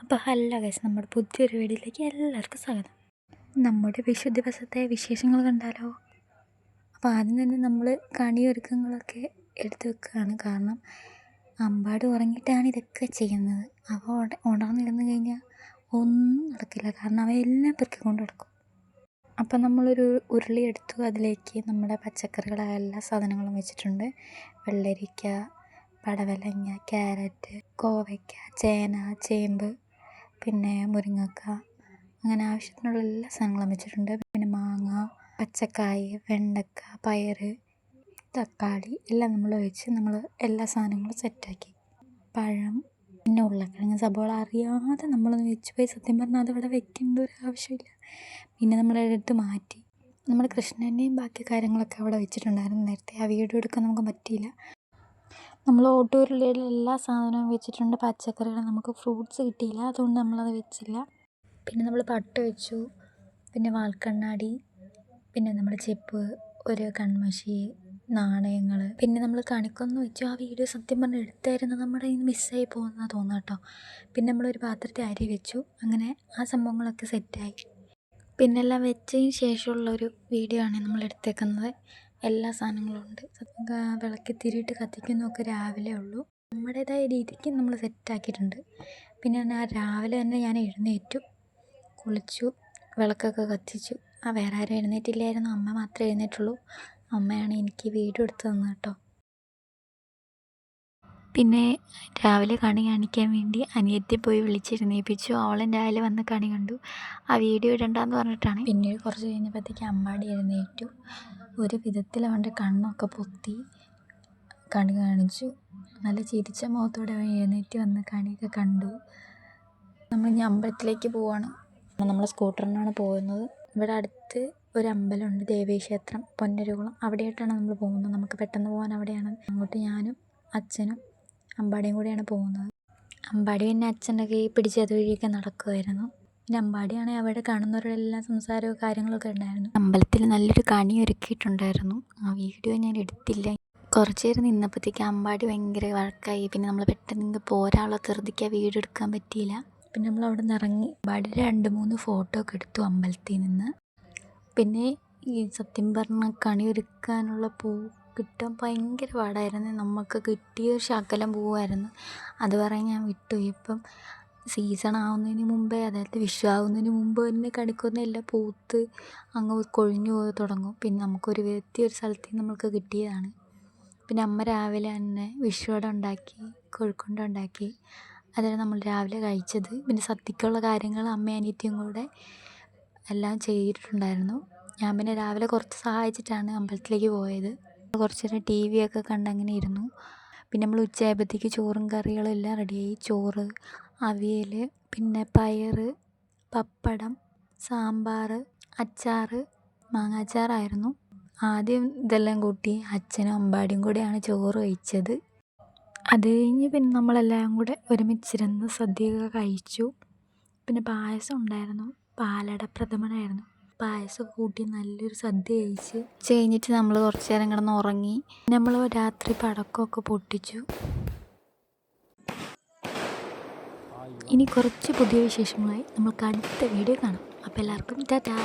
അപ്പോൾ hello guys, നമ്മുടെ പുതിയൊരു വീഡിയോയിലേക്ക് എല്ലാവർക്കും സ്വാഗതം. നമ്മുടെ വിഷു ദിവസത്തെ വിശേഷങ്ങൾ കണ്ടാലോ? അപ്പോൾ ആദ്യം തന്നെ നമ്മൾ കണിയൊരുക്കങ്ങളൊക്കെ എടുത്തു വെക്കുകയാണ്. കാരണം അമ്പാട് ഉറങ്ങിയിട്ടാണ് ഇതൊക്കെ ചെയ്യുന്നത്. അപ്പോൾ ഉണർന്നിരുന്നു കഴിഞ്ഞാൽ ഒന്നും നടക്കില്ല, കാരണം അവയെല്ലാം പെറുക്കിക്കൊണ്ട് നടക്കും. അപ്പോൾ നമ്മളൊരു ഉരുളി എടുത്തു, അതിലേക്ക് നമ്മുടെ പച്ചക്കറികളായ എല്ലാ സാധനങ്ങളും വെച്ചിട്ടുണ്ട്. വെള്ളരിക്ക, പടവലങ്ങ, ക്യാരറ്റ്, കോവയ്ക്ക, ചേന, ചേമ്പ്, പിന്നെ മുരിങ്ങക്ക, അങ്ങനെ ആവശ്യത്തിനുള്ള എല്ലാ സാധനങ്ങളും വെച്ചിട്ടുണ്ട്. പിന്നെ മാങ്ങ, പച്ചക്കായ്, വെണ്ടക്ക, പയർ, തക്കാളി എല്ലാം നമ്മൾ വെച്ച് നമ്മൾ എല്ലാ സാധനങ്ങളും സെറ്റാക്കി. പഴം, പിന്നെ ഉരുളക്കിഴങ്ങ്, സബോള അറിയാതെ നമ്മളൊന്ന് വെച്ച് പോയി. സത്യം പറഞ്ഞാൽ അതിവിടെ വെക്കേണ്ട ഒരു ആവശ്യമില്ല. പിന്നെ നമ്മളെടുത്ത് മാറ്റി. നമ്മൾ കൃഷ്ണൻ്റെയും ബാക്കി കാര്യങ്ങളൊക്കെ അവിടെ വെച്ചിട്ടുണ്ടായിരുന്നു. നേരത്തെ ആ വീഡിയോ എടുക്കാൻ നമുക്ക് പറ്റിയില്ല. നമ്മൾ ഓട്ടുരുളിയിൽ എല്ലാ സാധനവും വെച്ചിട്ടുണ്ട്. പച്ചക്കറികൾ, നമുക്ക് ഫ്രൂട്ട്സ് കിട്ടിയില്ല, അതുകൊണ്ട് നമ്മളത് വെച്ചില്ല. പിന്നെ നമ്മൾ പട്ട് വെച്ചു, പിന്നെ വാൽക്കണ്ണാടി, പിന്നെ നമ്മുടെ ചെപ്പ്, ഒരു കൺമഷി, നാണയങ്ങൾ, പിന്നെ നമ്മൾ കണിക്കൊന്ന വെച്ചു. ആ വീഡിയോ സത്യം പറഞ്ഞാൽ എടുത്തായിരുന്നു നമ്മുടെ കയ്യിൽ നിന്ന് മിസ്സായി പോകുന്ന തോന്നുന്നു കേട്ടോ. പിന്നെ നമ്മളൊരു പാത്രത്തിൽ അരി വെച്ചു. അങ്ങനെ ആ സംഭവങ്ങളൊക്കെ സെറ്റായി. പിന്നെ എല്ലാം വെച്ചതിന് ശേഷമുള്ളൊരു വീഡിയോ ആണ് നമ്മൾ എടുത്തേക്കുന്നത്. എല്ലാ സാധനങ്ങളും ഉണ്ട്. വിളക്ക് തിരിയിട്ട് കത്തിക്കുന്നതൊക്കെ രാവിലെ ഉള്ളൂ. നമ്മുടേതായ രീതിക്ക് നമ്മൾ സെറ്റാക്കിയിട്ടുണ്ട്. പിന്നെ രാവിലെ തന്നെ ഞാൻ എഴുന്നേറ്റു, കുളിച്ചു, വിളക്കൊക്കെ കത്തിച്ചു. വേറെ ആരും എഴുന്നേറ്റില്ലായിരുന്നു, അമ്മ മാത്രമേ എഴുന്നേറ്റുള്ളൂ. അമ്മയാണ് എനിക്ക് വീഡിയോ എടുത്ത് തന്നത് കേട്ടോ. പിന്നെ രാവിലെ കണി കാണിക്കാൻ വേണ്ടി അനിയത്തി പോയി വിളിച്ചെഴുന്നേൽപ്പിച്ചു. അവളും രാവിലെ വന്ന് കണി കണ്ടു. ആ വീഡിയോ ഇടണ്ടെന്ന് പറഞ്ഞിട്ടാണ്. പിന്നീട് കുറച്ച് കഴിഞ്ഞപ്പോഴത്തേക്ക് അമ്മാടി എഴുന്നേറ്റു. ഒരു വിധത്തിൽ അവൻ്റെ കണ്ണൊക്കെ പൊത്തി കണി കാണിച്ചു. നല്ല ചിരിച്ച മുഖത്തോടെ അവൻ എഴുന്നേറ്റ് വന്ന് കണിയൊക്കെ കണ്ടു. നമ്മൾ ഇനി അമ്പലത്തിലേക്ക് പോവാണ്. നമ്മൾ സ്കൂട്ടറിനാണ് പോകുന്നത്. ഇവിടെ അടുത്ത് ഒരു അമ്പലമുണ്ട്, ദേവീക്ഷേത്രം, പൊന്നരുകുളം. അവിടെയായിട്ടാണ് നമ്മൾ പോകുന്നത്. നമുക്ക് പെട്ടെന്ന് പോകാൻ അവിടെയാണ്. അങ്ങോട്ട് ഞാനും അച്ഛനും അമ്പാടിയും കൂടിയാണ് പോകുന്നത്. അമ്പാടി പിന്നെ അച്ഛൻ്റെ കൈ പിടിച്ച് അതുവഴിയൊക്കെ നടക്കുമായിരുന്നു. പിന്നെ അമ്പാടിയാണെങ്കിൽ അവിടെ കാണുന്നവരോടെല്ലാം സംസാരവും കാര്യങ്ങളൊക്കെ ഉണ്ടായിരുന്നു. അമ്പലത്തിൽ നല്ലൊരു കണി ഒരുക്കിയിട്ടുണ്ടായിരുന്നു. ആ വീഡിയോ ഞാൻ എടുത്തില്ല. കുറച്ച് നേരം നിന്നപ്പോഴത്തേക്ക് അമ്പാടി ഭയങ്കര വഴക്കായി. പിന്നെ നമ്മൾ പെട്ടെന്ന് ഇങ്ങ് പോരാനുള്ള ധൃതിക്ക് വീഡിയോ എടുക്കാൻ പറ്റിയില്ല. പിന്നെ നമ്മൾ അവിടെ നിന്ന് ഇറങ്ങി. അമ്പാടി 2-3 ഫോട്ടോ ഒക്കെ എടുത്തു അമ്പലത്തിൽ നിന്ന്. പിന്നെ ഈ സത്യം പറഞ്ഞ കണി ഒരുക്കാനുള്ള പൂ കിട്ടാൻ ഭയങ്കര പാടായിരുന്നു. നമുക്ക് കിട്ടിയ ശകലം പൂവായിരുന്നു. അത് പറയാൻ ഞാൻ വിട്ടുപോയി. ഇപ്പം സീസൺ ആവുന്നതിന് മുമ്പേ, അതായത് വിഷു ആവുന്നതിന് മുമ്പ് തന്നെ കണിക്കൊന്ന എല്ലാം പൂത്ത് അങ്ങ് കൊഴിഞ്ഞു പോയി തുടങ്ങും. പിന്നെ നമുക്കൊരു വ്യക്തി ഒരു സ്ഥലത്ത് നിന്ന് നമുക്ക് കിട്ടിയതാണ്. പിന്നെ അമ്മ രാവിലെ തന്നെ വിഷുവട ഉണ്ടാക്കി, കൊഴുക്കുണ്ട ഉണ്ടാക്കി. അതാണ് നമ്മൾ രാവിലെ കഴിച്ചത്. പിന്നെ സദ്യക്കുള്ള കാര്യങ്ങൾ അമ്മയും അനിയത്തിയും കൂടെ എല്ലാം ചെയ്തിട്ടുണ്ടായിരുന്നു. ഞാൻ പിന്നെ രാവിലെ കുറച്ച് സഹായിച്ചിട്ടാണ് അമ്പലത്തിലേക്ക് പോയത്. കുറച്ച് നേരം TV ഒക്കെ കണ്ട് അങ്ങനെ ഇരുന്നു. പിന്നെ നമ്മൾ ഉച്ചയായപ്പോഴത്തേക്ക് ചോറും കറികളും എല്ലാം റെഡിയായി. ചോറ്, അവിയൽ, പിന്നെ പയർ, പപ്പടം, സാമ്പാർ, അച്ചാർ, മാങ്ങാച്ചാറായിരുന്നു. ആദ്യം ഇതെല്ലാം കൂട്ടി അച്ഛനും അമ്പാടിയും കൂടെയാണ് ചോറ് കഴിച്ചത്. അത് കഴിഞ്ഞ് പിന്നെ നമ്മളെല്ലാം കൂടെ ഒരുമിച്ചിരുന്ന് സദ്യയൊക്കെ കഴിച്ചു. പിന്നെ പായസം ഉണ്ടായിരുന്നു, പാലട പ്രഥമനായിരുന്നു. പായസം കൂട്ടി നല്ലൊരു സദ്യ കഴിച്ച് കഴിഞ്ഞിട്ട് നമ്മൾ കുറച്ച് നേരം കിടന്ന് ഉറങ്ങി. നമ്മൾ രാത്രി പടക്കമൊക്കെ പൊട്ടിച്ചു. ഇനി കുറച്ച് പുതിയ വിശേഷങ്ങളായി നമുക്ക് അടുത്ത വീഡിയോ കാണാം. അപ്പോൾ എല്ലാവർക്കും ടാറ്റാ.